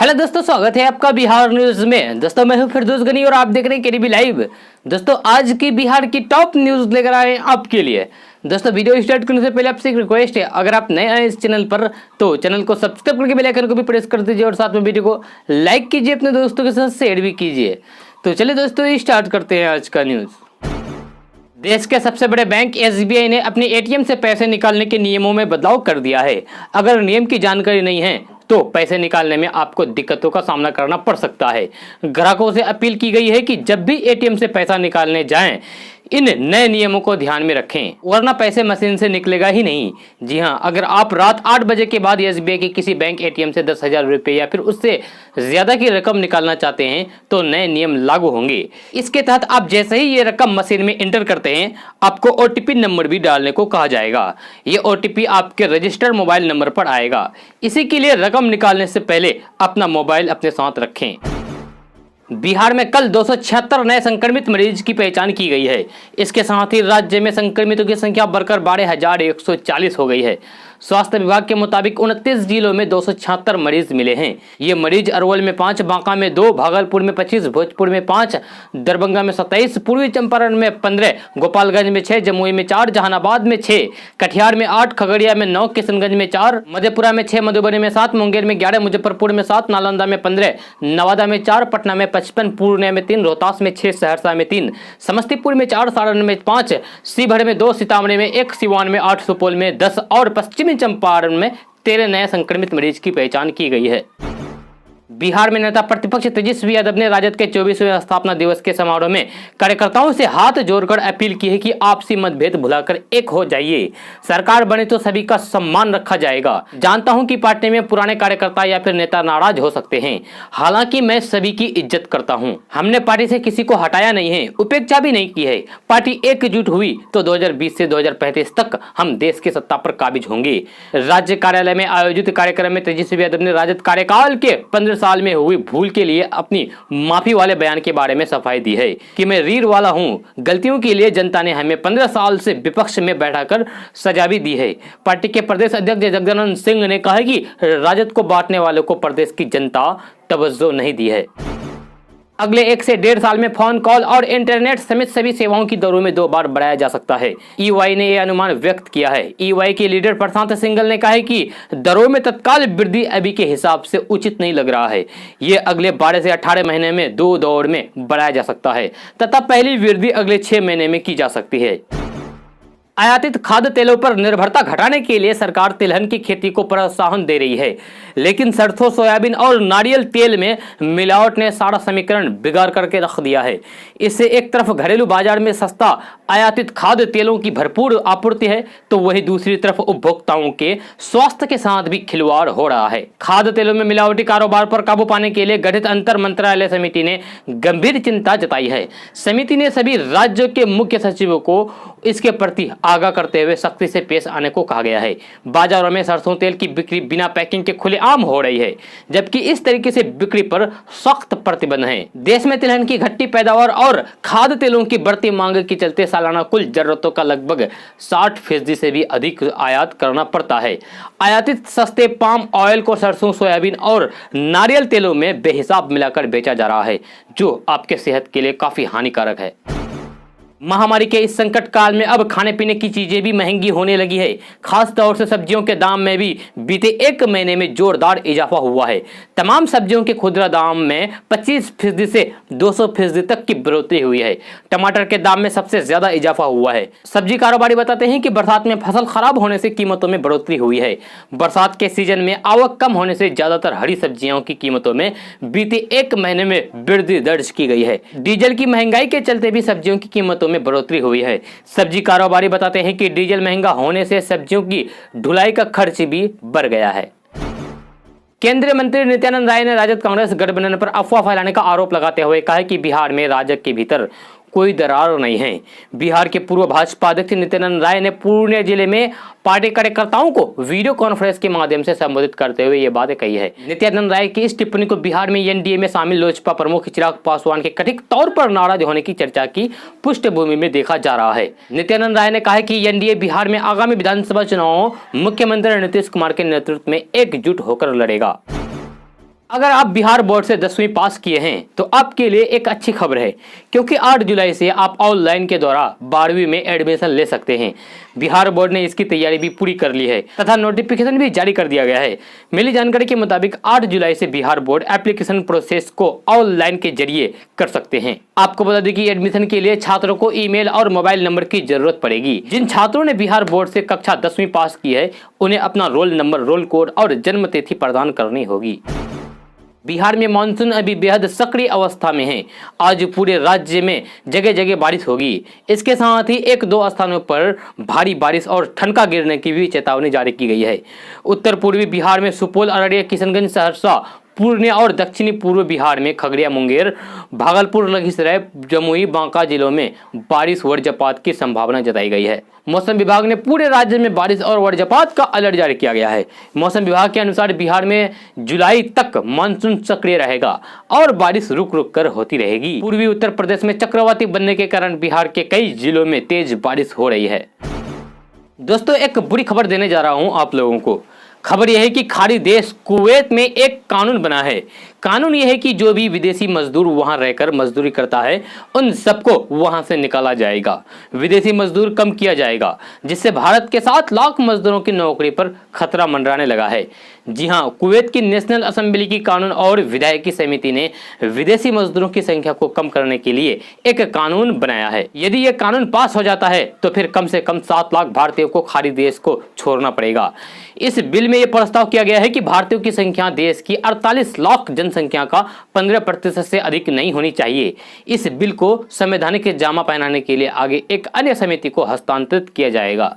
Hello दोस्तों, स्वागत है आपका बिहार न्यूज में। दोस्तों मैं हूं फिरदौस गनी और आप देख रहे हैं केडीबी लाइव। दोस्तों आज की बिहार की टॉप न्यूज लेकर आए हैं आपके लिए। दोस्तों वीडियो स्टार्ट करने से पहले आपसे एक रिक्वेस्ट है, अगर आप नए आए इस चैनल पर तो चैनल को सब्सक्राइब करके बेल आइकन को भी प्रेस कर दीजिए और साथ में वीडियो को लाइक कीजिए, अपने दोस्तों के साथ शेयर भी कीजिए। तो चलिए दोस्तों स्टार्ट करते हैं आज का न्यूज। देश के सबसे बड़े बैंक एसबीआई ने अपने एटीएम से पैसे निकालने के नियमों में बदलाव कर दिया है। अगर नियम की जानकारी नहीं है तो पैसे निकालने में आपको दिक्कतों का सामना करना पड़ सकता है। ग्राहकों से अपील की गई है कि जब भी एटीएम से पैसा निकालने जाएं, इन नए नियमों को ध्यान में रखें, वरना पैसे मशीन से निकलेगा ही नहीं। जी हां, अगर आप रात 8 बजे के बाद एसबीआई के किसी बैंक एटीएम से 10,000 रुपये या फिर उससे ज्यादा की रकम निकालना चाहते हैं तो नए नियम लागू होंगे। इसके तहत आप जैसे ही ये रकम मशीन में एंटर करते हैं, आपको ओटीपी नंबर भी डालने को कहा जाएगा। ये ओटीपी आपके रजिस्टर्ड मोबाइल नंबर पर आएगा। इसी के लिए रकम निकालने से पहले अपना मोबाइल अपने साथ रखें। बिहार में कल 276 नए संक्रमित मरीज की पहचान की गई है। इसके साथ ही राज्य में संक्रमितों की संख्या बढ़कर 12,140 हो गई है। स्वास्थ्य विभाग के मुताबिक 29 जिलों में 276 मरीज मिले हैं। ये मरीज अरवल में 5, बांका में 2, भागलपुर में 25, भोजपुर में 5, दरभंगा में 27, पूर्वी चंपारण में 15, गोपालगंज में 6, जमुई में 4, जहानाबाद में 6, कटिहार में 8, खगड़िया में 9, किशनगंज में 4, मधेपुरा में 6, मधुबनी में 7, मुंगेर में 11, मुजफ्फरपुर में 7, नालंदा में 15, नवादा में 4, पटना में 55, पूर्णिया में 3, रोहतास में 6, सहरसा में 3, समस्तीपुर में 4, सारण में 5, शिवहर में 2, सीतामढ़ी में 1, सिवान में 8, सुपौल में 10 और पश्चिमी चंपारण में 13 नए संक्रमित मरीज की पहचान की गई है। बिहार में नेता प्रतिपक्ष तेजस्वी यादव ने राजद के 24वें स्थापना दिवस के समारोह में कार्यकर्ताओं से हाथ जोड़कर अपील की है कि आपसी मतभेद भुलाकर एक हो जाइए। सरकार बने तो सभी का सम्मान रखा जाएगा। जानता हूं कि पार्टी में पुराने कार्यकर्ता या फिर नेता नाराज हो सकते हैं, हालांकि मैं सभी की इज्जत करता हूं। हमने पार्टी से किसी को हटाया नहीं है, उपेक्षा भी नहीं की है। पार्टी एकजुट हुई तो 2020 से 2035 तक हम देश की सत्ता पर काबिज होंगे। राज्य कार्यालय में आयोजित कार्यक्रम में तेजस्वी यादव ने राजद कार्यकाल के 15 साल में हुई भूल के लिए अपनी माफी वाले बयान के बारे में सफाई दी है कि मैं रीर वाला हूं। गलतियों के लिए जनता ने हमें 15 साल से विपक्ष में बैठाकर सजा भी दी है। पार्टी के प्रदेश अध्यक्ष जगदानंद सिंह ने कहा कि राजद को बांटने वालों को प्रदेश की जनता तवज्जो नहीं दी है। अगले 1 से 1.5 साल में फोन कॉल और इंटरनेट समेत सभी सेवाओं की दरों में 2 बार बढ़ाया जा सकता है। ईवाई ने यह अनुमान व्यक्त किया है। ईवाई के लीडर प्रशांत सिंघल ने कहा है कि दरों में तत्काल वृद्धि अभी के हिसाब से उचित नहीं लग रहा है। ये अगले 12 से 18 महीने में 2 दौर में बढ़ाया जा सकता है तथा पहली वृद्धि अगले 6 महीने में की जा सकती है। आयातित खाद्य तेलों पर निर्भरता घटाने के लिए सरकार तिलहन की खेती को प्रोत्साहन दे रही है, लेकिन सरसों, सोयाबीन और नारियल तेल में मिलावट ने सारा समीकरण बिगाड़ करके रख दिया है। इससे एक तरफ घरेलू बाजार में सस्ता आयातित खाद्य तेलों की भरपूर आपूर्ति है, तो वहीं दूसरी तरफ उपभोक्ताओं के स्वास्थ्य के साथ भी खिलवाड़ हो रहा है। खाद्य तेलों में मिलावटी कारोबार पर काबू पाने के लिए गठित अंतर मंत्रालय समिति ने गंभीर चिंता जताई है। समिति ने सभी राज्यों के मुख्य सचिवों को इसके प्रति आगाह करते हुए सख्ती से पेश आने को कहा गया है। बाजारों में सरसों तेल की बिक्री बिना पैकिंग के खुलेआम हो रही है, जबकि इस तरीके से बिक्री पर सख्त प्रतिबंध है। देश में तिलहन की घटती पैदावार और खाद्य तेलों की बढ़ती मांग के चलते सालाना कुल जरूरतों का लगभग 60% से भी अधिक आयात करना पड़ता है। आयातित सस्ते पाम ऑयल को सरसों, सोयाबीन और नारियल तेलों में बेहिसाब मिलाकर बेचा जा रहा है, जो आपके सेहत के लिए काफी हानिकारक है। महामारी के इस संकट काल में अब खाने पीने की चीजें भी महंगी होने लगी है। खास तौर से सब्जियों के दाम में भी बीते 1 महीने में जोरदार इजाफा हुआ है। तमाम सब्जियों के खुदरा दाम में 25% से 200% तक की बढ़ोतरी हुई है। टमाटर के दाम में सबसे ज्यादा इजाफा हुआ है। सब्जी कारोबारी बताते हैं कि बरसात में फसल खराब होने से कीमतों में बढ़ोतरी हुई है। बरसात के सीजन में आवक कम होने से ज्यादातर हरी सब्जियों की कीमतों में बीते 1 महीने में वृद्धि दर्ज की गई है। डीजल की महंगाई के चलते भी सब्जियों की कीमतों में बढ़ोतरी हुई है। सब्जी कारोबारी बताते हैं कि डीजल महंगा होने से सब्जियों की ढुलाई का खर्च भी बढ़ गया है। केंद्रीय मंत्री नित्यानंद राय ने राजद कांग्रेस गठबंधन पर अफवाह फैलाने का आरोप लगाते हुए कहा कि बिहार में राजग के भीतर कोई दरार नहीं है। बिहार के पूर्व भाजपा अध्यक्ष नित्यानंद राय ने पूर्णिया जिले में पार्टी कार्यकर्ताओं को वीडियो कॉन्फ्रेंस के माध्यम से संबोधित करते हुए ये बातें कही है। नित्यानंद राय की इस टिप्पणी को बिहार में एनडीए में शामिल लोजपा प्रमुख चिराग पासवान के कथित तौर पर नाराज होने की चर्चा की पृष्ठभूमि में देखा जा रहा है। नित्यानंद राय ने कहा कि एनडीए बिहार में आगामी विधानसभा चुनाव मुख्यमंत्री नीतीश कुमार के नेतृत्व में एकजुट होकर लड़ेगा। अगर आप बिहार बोर्ड से 10वीं पास किए हैं तो आपके लिए एक अच्छी खबर है, क्योंकि 8 जुलाई से आप ऑनलाइन के द्वारा 12वीं में एडमिशन ले सकते हैं। बिहार बोर्ड ने इसकी तैयारी भी पूरी कर ली है तथा नोटिफिकेशन भी जारी कर दिया गया है। मिली जानकारी के मुताबिक 8 जुलाई से बिहार बोर्ड एप्लीकेशन प्रोसेस को ऑनलाइन के जरिए कर सकते हैं। आपको बता दें कि एडमिशन के लिए छात्रों को ईमेल और मोबाइल नंबर की जरूरत पड़ेगी। जिन छात्रों ने बिहार बोर्ड से कक्षा 10वीं पास की है उन्हें अपना रोल नंबर, रोल कोड और जन्म तिथि प्रदान करनी होगी। बिहार में मानसून अभी बेहद सक्रिय अवस्था में है। आज पूरे राज्य में जगह जगह बारिश होगी। इसके साथ ही 1-2 स्थानों पर भारी बारिश और ठनका गिरने की भी चेतावनी जारी की गई है। उत्तर पूर्वी बिहार में सुपौल, अररिया, किशनगंज, सहरसा, पूर्णिया और दक्षिणी पूर्व बिहार में खगड़िया, मुंगेर, भागलपुर, लखीसराय, जमुई, बांका जिलों में बारिश वज्रपात की संभावना जताई गई है। मौसम विभाग ने पूरे राज्य में बारिश और वज्रपात का अलर्ट जारी किया गया है। मौसम विभाग के अनुसार बिहार में जुलाई तक मानसून सक्रिय रहेगा और बारिश रुक रुक कर होती रहेगी। पूर्वी उत्तर प्रदेश में चक्रवाती बनने के कारण बिहार के कई जिलों में तेज बारिश हो रही है। दोस्तों, एक बुरी खबर देने जा रहा हूं आप लोगों को। खबर यह है कि खाड़ी देश कुवैत में एक कानून बना है। कानून यह है कि जो भी विदेशी मजदूर वहां रहकर मजदूरी करता है उन सबको वहां से निकाला जाएगा। विदेशी मजदूर कम किया जाएगा, जिससे भारत के 7 लाख मजदूरों की नौकरी पर खतरा मंडराने लगा है। जी हां, कुवैत की नेशनल असेंबली की कानून और विधायकी समिति ने विदेशी मजदूरों की संख्या को कम करने के लिए एक कानून बनाया है। यदि यह कानून पास हो जाता है तो फिर कम से कम 7 लाख भारतीयों को खाड़ी देश को छोड़ना पड़ेगा। इस बिल में यह प्रस्ताव किया गया है कि भारतीयों की संख्या देश की 48 लाख जनसंख्या का 15% से अधिक नहीं होनी चाहिए। इस बिल को संवैधानिक जामा पहनाने के लिए आगे एक अन्य समिति को हस्तांतरित किया जाएगा।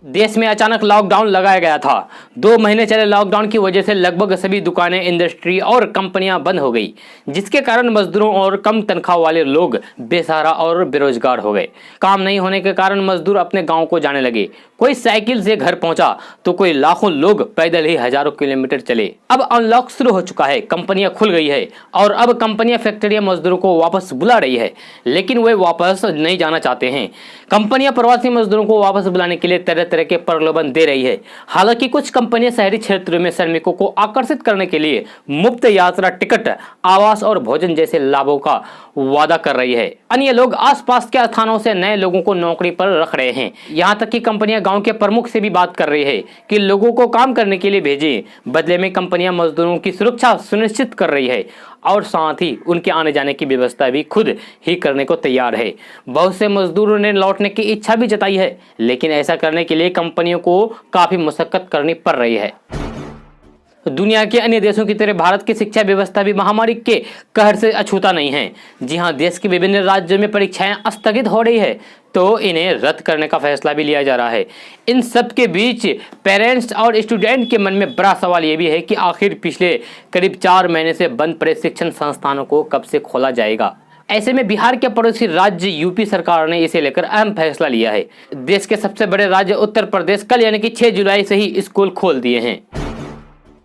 देश में अचानक लॉकडाउन लगाया गया था। 2 महीने चले लॉकडाउन की वजह से लगभग सभी दुकानें, इंडस्ट्री और कंपनियां बंद हो गई, जिसके कारण मजदूरों और कम तनख्वाह वाले लोग बेसहारा और बेरोजगार हो गए। काम नहीं होने के कारण मजदूर अपने गांव को जाने लगे। कोई साइकिल से घर पहुंचा तो कोई लाखों लोग पैदल ही हजारों किलोमीटर चले। अब अनलॉक शुरू हो चुका है, कंपनियां खुल गई है और अब कंपनियां, फैक्ट्रियां मजदूरों को वापस बुला रही है, लेकिन वे वापस नहीं जाना चाहते हैं। कंपनियां प्रवासी मजदूरों को वापस बुलाने के लिए तरह तरह के प्रलोभन दे रही है। हालांकि कुछ कंपनियां शहरी क्षेत्रों में श्रमिकों को आकर्षित करने के लिए मुफ्त यात्रा टिकट, आवास और भोजन जैसे लाभों का वादा कर रही है। अन्य लोग आसपास के स्थानों से नए लोगों को नौकरी पर रख रहे हैं। यहां तक कि कंपनियां गांव के प्रमुख से भी बात कर रही है कि लोगों को काम करने के लिए भेजें। बदले में कंपनियां मजदूरों की सुरक्षा सुनिश्चित कर रही है और साथ ही उनके आने जाने की व्यवस्था भी खुद ही करने को तैयार है। बहुत से मजदूरों ने लौटने की इच्छा भी जताई है, लेकिन ऐसा करने के लिए कंपनियों को काफी मशक्कत करनी पड़ रही है। दुनिया के अन्य देशों की तरह भारत की शिक्षा व्यवस्था भी महामारी के कहर से अछूता नहीं है। जी हां, देश के विभिन्न राज्यों में परीक्षाएं स्थगित हो रही है तो इन्हें रद्द करने का फैसला भी लिया जा रहा है। इन सब के बीच पेरेंट्स और स्टूडेंट के मन में बड़ा सवाल यह भी है कि आखिर पिछले करीब 4 महीने से बंद पड़े शिक्षण संस्थानों को कब से खोला जाएगा। ऐसे में बिहार के पड़ोसी राज्य यूपी सरकार ने इसे लेकर अहम फैसला लिया है। देश के सबसे बड़े राज्य उत्तर प्रदेश कल यानी कि 6 जुलाई से ही स्कूल खोल दिए हैं।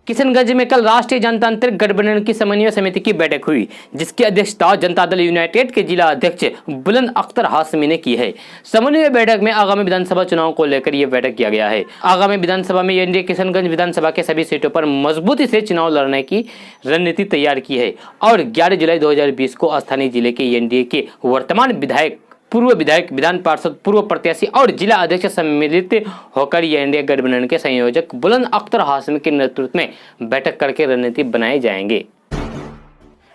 किशनगंज में कल राष्ट्रीय जनतांत्रिक गठबंधन की समन्वय समिति की बैठक हुई, जिसकी अध्यक्षता जनता दल यूनाइटेड के जिला अध्यक्ष बुलंद अख्तर हाशमी ने की है। समन्वय बैठक में आगामी विधानसभा चुनाव को लेकर यह बैठक किया गया है। आगामी विधानसभा में एनडीए किशनगंज विधानसभा के सभी सीटों पर मजबूती से चुनाव लड़ने की रणनीति तैयार की है और 11 जुलाई 2020 को स्थानीय जिले के एनडीए के वर्तमान विधायक, पूर्व विधायक, विधान पार्षद, पूर्व प्रत्याशी और जिला अध्यक्ष सम्मिलित होकर एनडीए गठबंधन के संयोजक बुलंद अख्तर हाशमी के नेतृत्व में बैठक करके रणनीति बनाए जाएंगे।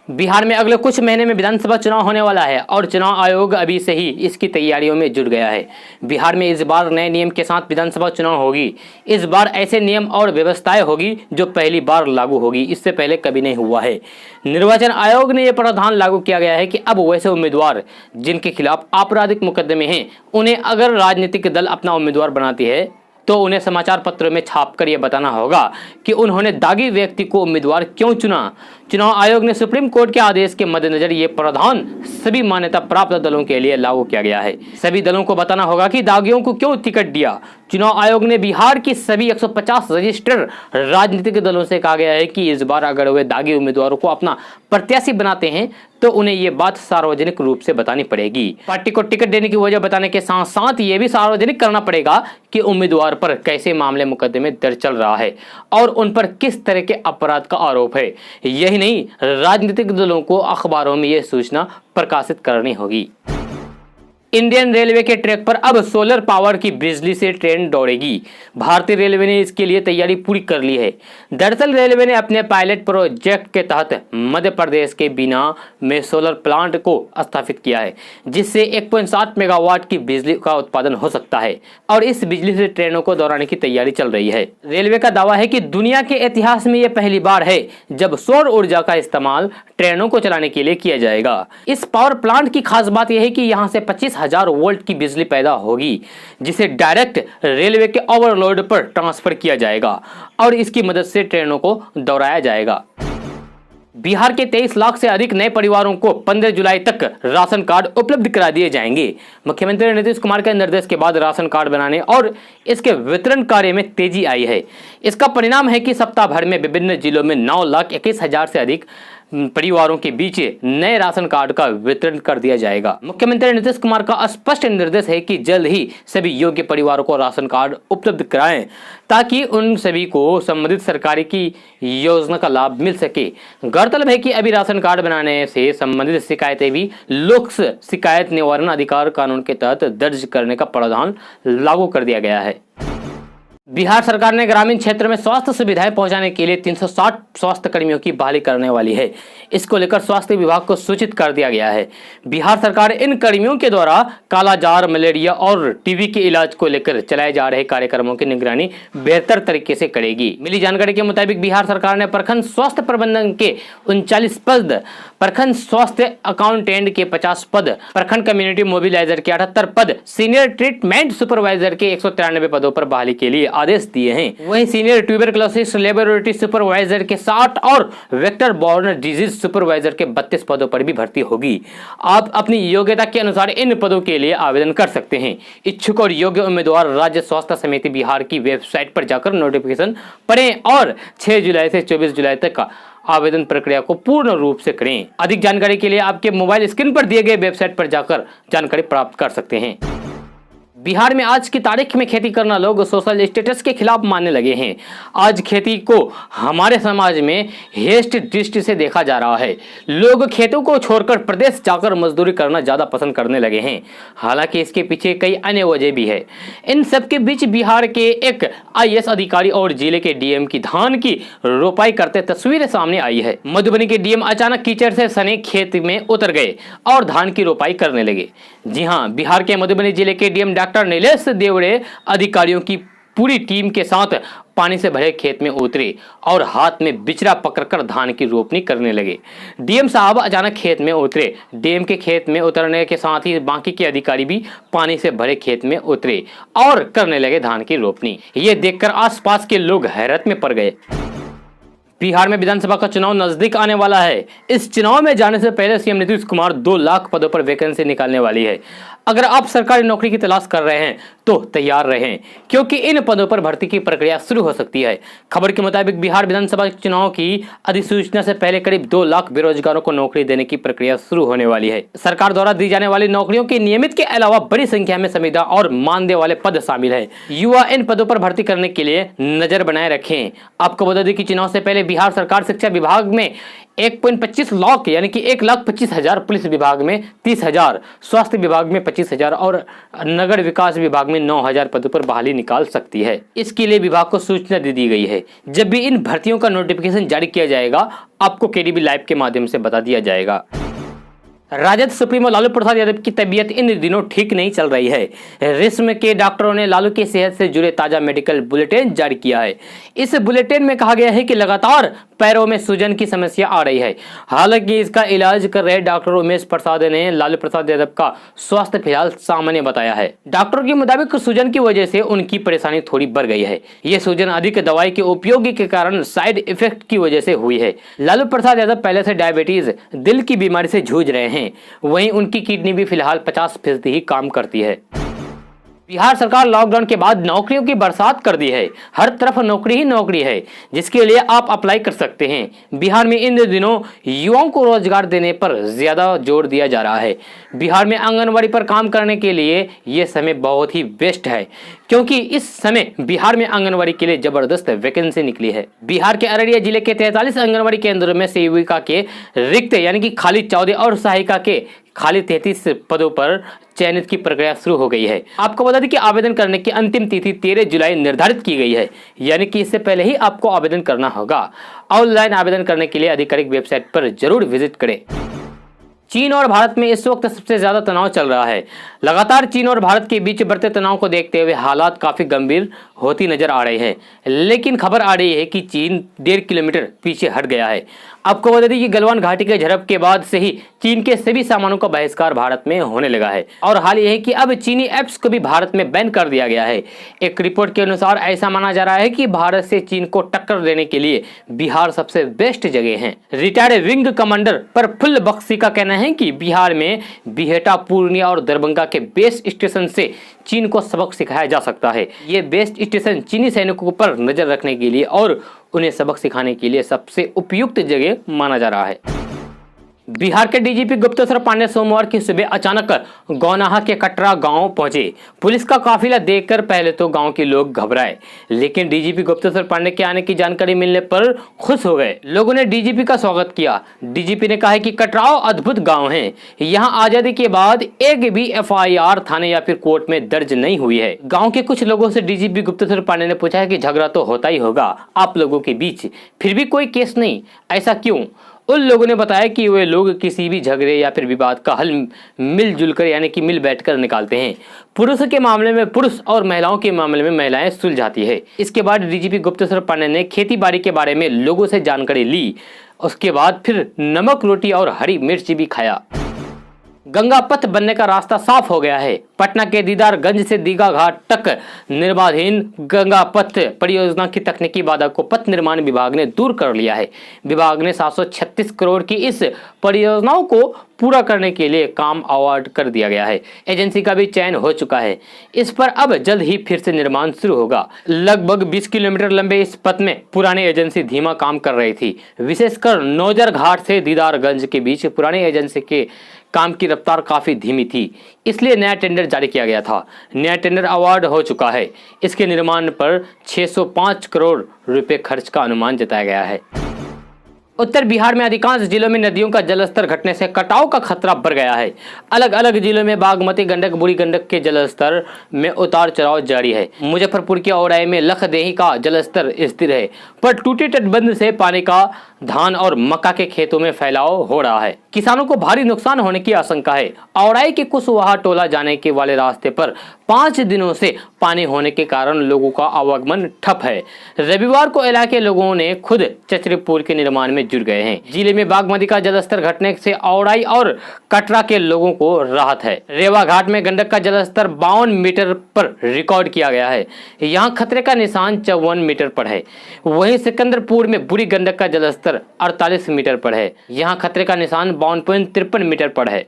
बिहार में अगले कुछ महीने में विधानसभा चुनाव होने वाला है और चुनाव आयोग अभी से ही इसकी तैयारियों में जुट गया है। बिहार में इस बार नए नियम के साथ विधानसभा चुनाव होगी। इस बार ऐसे नियम और व्यवस्थाएं होगी जो पहली बार लागू होगी, इससे पहले कभी नहीं हुआ है। निर्वाचन आयोग ने यह प्रावधान लागू किया गया है कि अब वैसे उम्मीदवार जिनके खिलाफ आपराधिक मुकदमे हैं, उन्हें अगर राजनीतिक दल अपना उम्मीदवार बनाती है तो उन्हें समाचार पत्रों में छापकर यह बताना होगा कि उन्होंने दागी व्यक्ति को उम्मीदवार क्यों चुना। चुनाव आयोग ने सुप्रीम कोर्ट के आदेश के मद्देनजर ये प्रावधान सभी मान्यता प्राप्त दलों के लिए लागू किया गया है। सभी दलों को बताना होगा कि दागियों को क्यों टिकट दिया। चुनाव आयोग ने बिहार की सभी 150 रजिस्टर्ड राजनीतिक दलों से कहा गया है कि इस बार अगर वे दागी उम्मीदवारों को अपना प्रत्याशी बनाते हैं तो उन्हें ये बात सार्वजनिक रूप से बतानी पड़ेगी। पार्टी को टिकट देने की वजह बताने के साथ साथ ये भी सार्वजनिक करना पड़ेगा कि उम्मीदवार पर कैसे मामले मुकदमे दर्ज चल रहा है और उन पर किस तरह के अपराध का आरोप है। यही नहीं, राजनीतिक दलों को अखबारों में यह सूचना प्रकाशित करनी होगी। इंडियन रेलवे के ट्रैक पर अब सोलर पावर की बिजली से ट्रेन दौड़ेगी। भारतीय रेलवे ने इसके लिए तैयारी पूरी कर ली है। दरअसल रेलवे ने अपने पायलट प्रोजेक्ट के तहत मध्य प्रदेश के बीना में सोलर प्लांट को स्थापित किया है, जिससे 1.7 मेगावाट की बिजली का उत्पादन हो सकता है और इस बिजली से ट्रेनों को दौड़ाने की तैयारी चल रही है। रेलवे का दावा है कि दुनिया के इतिहास में यह पहली बार है जब सौर ऊर्जा का इस्तेमाल ट्रेनों को चलाने के लिए किया जाएगा। इस पावर प्लांट की खास बात यह है कि यहाँ से 25,000 वोल्ट की बिजली पैदा होगी, जिसे डायरेक्ट रेलवे के ओवरलोड पर ट्रांसफर किया जाएगा और इसकी मदद से ट्रेनों को दौड़ाया जाएगा। बिहार के 23 लाख से अधिक नए परिवारों को 15 जुलाई तक राशन कार्ड उपलब्ध करा दिए जाएंगे। मुख्यमंत्री नीतीश कुमार के निर्देश के बाद राशन कार्ड बनाने और इसके वितरण कार्य में तेजी आई है। इसका परिणाम है कि सप्ताह भर में विभिन्न जिलों में 9,21,000 से अधिक परिवारों के बीच नए राशन कार्ड का वितरण कर दिया जाएगा। मुख्यमंत्री नीतीश कुमार का स्पष्ट निर्देश है कि जल्द ही सभी योग्य परिवारों को राशन कार्ड उपलब्ध कराएं ताकि उन सभी को संबंधित सरकारी की योजना का लाभ मिल सके। गौरतलब है कि अभी राशन कार्ड बनाने से संबंधित शिकायतें भी लोक शिकायत निवारण अधिकार कानून के तहत दर्ज करने का प्रावधान लागू कर दिया गया है। बिहार सरकार ने ग्रामीण क्षेत्र में स्वास्थ्य सुविधाएं पहुंचाने के लिए 360 स्वास्थ्य कर्मियों की बहाली करने वाली है। इसको लेकर स्वास्थ्य विभाग को सूचित कर दिया गया है। बिहार सरकार इन कर्मियों के द्वारा कालाजार, मलेरिया और टीबी के इलाज को लेकर चलाए जा रहे कार्यक्रमों की निगरानी बेहतर तरीके से करेगी। मिली जानकारी के मुताबिक बिहार सरकार ने प्रखंड स्वास्थ्य प्रबंधन के 39 पद, प्रखंड स्वास्थ्य अकाउंटेंट के 50 पद, प्रखंड कम्युनिटी मोबिलाइजर के 78 पद, सीनियर ट्रीटमेंट सुपरवाइजर के 193 पदों पर बहाली के लिए आदेश दिए हैं। वहीं सीनियर ट्यूबरकुलोसिस लेबोरेटरी सुपरवाइजर के 60 और वेक्टर बॉर्न डिजीज सुपरवाइजर के 32 पदों पर भी भर्ती होगी। आप अपनी योग्यता के अनुसार इन पदों के लिए आवेदन कर सकते हैं। इच्छुक और योग्य उम्मीदवार राज्य स्वास्थ्य समिति बिहार की वेबसाइट पर जाकर नोटिफिकेशन पढ़ें और 6 जुलाई से 24 जुलाई तक का आवेदन प्रक्रिया को पूर्ण रूप से करें। अधिक जानकारी के लिए आपके मोबाइल स्क्रीन पर दिए गए वेबसाइट पर जाकर जानकारी प्राप्त कर सकते हैं। बिहार में आज की तारीख में खेती करना लोग सोशल स्टेटस के खिलाफ मानने लगे हैं। आज खेती को हमारे समाज में हेस्ट दृष्टि से देखा जा रहा है। लोग खेतों को छोड़कर प्रदेश जाकर मजदूरी करना ज्यादा पसंद करने लगे हैं। हालांकि इसके पीछे कई अन्य वजह भी है। इन सब के बीच बिहार के एक IAS अधिकारी और जिले के DM की धान की रोपाई करते तस्वीरें सामने आई है। मधुबनी के DM अचानक कीचड़ से सने खेत में उतर गए और धान की रोपाई करने लगे। जी हाँ, बिहार के मधुबनी जिले के DM डॉक्टर नीलेश देवड़े अधिकारियों की पूरी टीम के साथ पानी से भरे खेत में उतरे और हाथ में बिचरा पकड़कर धान की रोपनी करने लगे। DM साहब अचानक खेत में उतरे। DM के खेत में उतरने के साथ ही बाकी के अधिकारी भी पानी से भरे खेत में उतरे और करने लगे धान की रोपनी। ये देखकर आसपास के लोग हैरत में पड़ गए। बिहार में विधानसभा का चुनाव नजदीक आने वाला है। इस चुनाव में जाने से पहले CM नीतीश कुमार 2 लाख पदों पर वैकेंसी निकालने वाली है। अगर आप सरकारी नौकरी की तलाश कर रहे हैं तो तैयार रहें, क्योंकि इन पदों पर भर्ती की प्रक्रिया शुरू हो सकती है। खबर के मुताबिक बिहार विधानसभा चुनाव की अधिसूचना से पहले करीब 2 लाख बेरोजगारों को नौकरी देने की प्रक्रिया शुरू होने वाली है। सरकार द्वारा दी जाने वाली नौकरियों की नियमित के अलावा बड़ी संख्या में संविदा और मानदेय वाले पद शामिल है। युवा इन पदों पर भर्ती करने के लिए नजर बनाए रखें। आपको बता दें कि चुनाव से पहले बिहार सरकार शिक्षा विभाग में 1.25 लाख यानी कि 1,25,000, पुलिस विभाग में 30,000, स्वास्थ्य विभाग में 25,000 और नगर विकास विभाग में 9,000 पदों पर बहाली निकाल सकती है। इसके लिए विभाग को सूचना दे दी गई है। जब भी इन भर्तियों का नोटिफिकेशन जारी किया जाएगा, आपको KDB लाइव के माध्यम से बता दिया जाएगा। राजद सुप्रीमो लालू प्रसाद यादव की तबीयत इन दिनों ठीक नहीं चल रही है। रिस्म के डॉक्टरों ने लालू की सेहत से जुड़े ताजा मेडिकल बुलेटिन जारी किया है। इस बुलेटिन में कहा गया है कि लगातार पैरों में सूजन की समस्या आ रही है। हालांकि इसका इलाज कर रहे डॉक्टर उमेश प्रसाद ने लालू प्रसाद यादव का स्वास्थ्य फिलहाल सामान्य बताया है। डॉक्टर के मुताबिक सूजन की वजह से उनकी परेशानी थोड़ी बढ़ गई है। ये सूजन अधिक दवाई के उपयोग के कारण साइड इफेक्ट की वजह से हुई है। लालू प्रसाद यादव पहले से डायबिटीज, दिल की बीमारी से जूझ रहे हैं। वहीं उनकी किडनी भी फिलहाल 50% ही काम करती है। बिहार सरकार लॉकडाउन के बाद नौकरियों की बरसात कर दी है। हर तरफ नौकरी ही नौकरी है, जिसके लिए आप अप्लाई कर सकते हैं। बिहार में इन दिनों युवाओं को रोजगार देने पर ज्यादा जोर दिया जा रहा है। बिहार में आंगनवाड़ी पर काम करने के लिए ये समय बहुत ही बेस्ट है, क्योंकि इस समय बिहार में आंगनबाड़ी के लिए जबरदस्त वैकेंसी निकली है। बिहार के अररिया जिले के 43 आंगनबाड़ी केंद्रों में सेविका के रिक्त यानी कि खाली 14 और सहायिका के खाली 33 पदों पर चयनित की प्रक्रिया शुरू हो गई है। आपको बता दें कि आवेदन करने की अंतिम तिथि 13 जुलाई निर्धारित की गई है, यानी कि इससे पहले ही आपको आवेदन करना होगा। ऑनलाइन आवेदन करने के लिए आधिकारिक वेबसाइट पर जरूर विजिट करें। चीन और भारत में इस वक्त सबसे ज्यादा तनाव चल रहा है। लगातार चीन और भारत के बीच बढ़ते तनाव को देखते हुए हालात काफी गंभीर होती नजर आ रही है, लेकिन खबर आ रही है कि चीन 1.5 किलोमीटर पीछे हट गया है। आपको बता दें कि गलवान घाटी के झड़प के बाद से ही चीन के सभी सामानों का बहिष्कार भारत में होने लगा है और हाल यह है कि अब चीनी ऐप्स को भी भारत में बैन कर दिया गया है। एक रिपोर्ट के अनुसार ऐसा माना जा रहा है कि भारत से चीन को टक्कर देने के लिए बिहार सबसे बेस्ट जगह है। Retired wing commander Praful Bakshi का कहना है कि बिहार में बिहेटा, पूर्णिया और दरभंगा के बेस स्टेशन से चीन को सबक सिखाया जा सकता है। ये बेस्ट स्टेशन चीनी सैनिकों पर नजर रखने के लिए और उन्हें सबक सिखाने के लिए सबसे उपयुक्त जगह माना जा रहा है। बिहार के डीजीपी गुप्तेश्वर पांडे सोमवार की सुबह अचानक गौनाहा के कटरा गांव पहुंचे। पुलिस का काफिला देखकर पहले तो गांव के लोग घबराए, लेकिन डीजीपी गुप्तेश्वर पांडे के आने की जानकारी मिलने पर खुश हो गए। लोगों ने डीजीपी का स्वागत किया। डीजीपी ने कहा कि कटराव अद्भुत गांव है, यहाँ आजादी के बाद एक भी एफआईआर थाने या फिर कोर्ट में दर्ज नहीं हुई है। गाँव के कुछ लोगों से डीजीपी गुप्तेश्वर पांडे ने पूछा है कि झगड़ा तो होता ही होगा आप लोगों के बीच, फिर भी कोई केस नहीं, ऐसा क्यों? उन लोगों ने बताया कि वे लोग किसी भी झगड़े या फिर विवाद का हल मिलजुल कर यानी कि मिल बैठकर निकालते हैं। पुरुषों के मामले में पुरुष और महिलाओं के मामले में महिलाएं सुलझाती है। इसके बाद डीजीपी गुप्तेश्वर पांडे ने खेती बाड़ी के बारे में लोगों से जानकारी ली। उसके बाद फिर नमक रोटी और हरी मिर्च भी खाया। गंगा पथ बनने का रास्ता साफ हो गया है। पटना के दीदारगंज से दीघा घाट तक निर्माणाधीन गंगा पथ परियोजना की तकनीकी बाधा को पथ निर्माण विभाग ने दूर कर लिया है। विभाग ने 736 करोड़ की इस परियोजनाओं को पूरा करने के लिए काम अवार्ड कर दिया गया है। एजेंसी का भी चयन हो चुका है। इस पर अब जल्द ही फिर से निर्माण शुरू होगा। लगभग 20 किलोमीटर लंबे इस पथ में पुरानी एजेंसी धीमा काम कर रही थी। विशेषकर नौजर घाट से दीदारगंज के बीच पुरानी एजेंसी के काम की रफ्तार काफी धीमी थी, इसलिए नया टेंडर जारी किया गया था। नया टेंडर अवार्ड हो चुका है। इसके निर्माण पर 605 करोड़ रुपए खर्च का अनुमान जताया गया है। उत्तर बिहार में अधिकांश जिलों में नदियों का जलस्तर घटने से कटाव का खतरा बढ़ गया है। अलग अलग जिलों में बागमती, गंडक, बूढ़ी गंडक के जलस्तर में उतार चढ़ाव जारी है। मुजफ्फरपुर के औराई में लखदेही का जलस्तर स्थिर है, पर टूटे तटबंध से पानी का धान और मक्का के खेतों में फैलाव हो रहा है। किसानों को भारी नुकसान होने की आशंका है। औराई के कुशवाहा टोला जाने के वाले रास्ते पर 5 दिनों से पानी होने के कारण लोगों का आवागमन ठप है। रविवार को इलाके लोगों ने खुद चचरीपुल के निर्माण में जुट गए हैं। जिले में बागमती का जलस्तर घटने से औराई और कटरा के लोगों को राहत है। रेवा घाट में गंडक का जलस्तर 52 मीटर पर रिकॉर्ड किया गया है। यहाँ खतरे का निशान 54 मीटर पर है। वहीं सिकंदरपुर में बुरी गंडक का जलस्तर 48 मीटर पर है। यहाँ खतरे का निशान 52.53 मीटर पर है।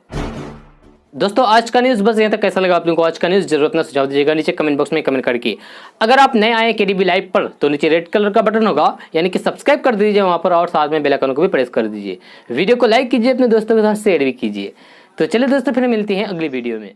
दोस्तों आज का न्यूज़ बस यहाँ तक। कैसा लगा आप लोगों को आज का न्यूज़? जरूर अपना सुझाव दीजिएगा नीचे कमेंट बॉक्स में कमेंट करके। अगर आप नए आए केडीबी लाइव पर तो नीचे रेड कलर का बटन होगा, यानी कि सब्सक्राइब कर दीजिए वहाँ पर, और साथ में बेल आइकन को भी प्रेस कर दीजिए। वीडियो को लाइक कीजिए, अपने दोस्तों के साथ शेयर भी कीजिए। तो चलिए दोस्तों फिर मिलती हैं अगली वीडियो में।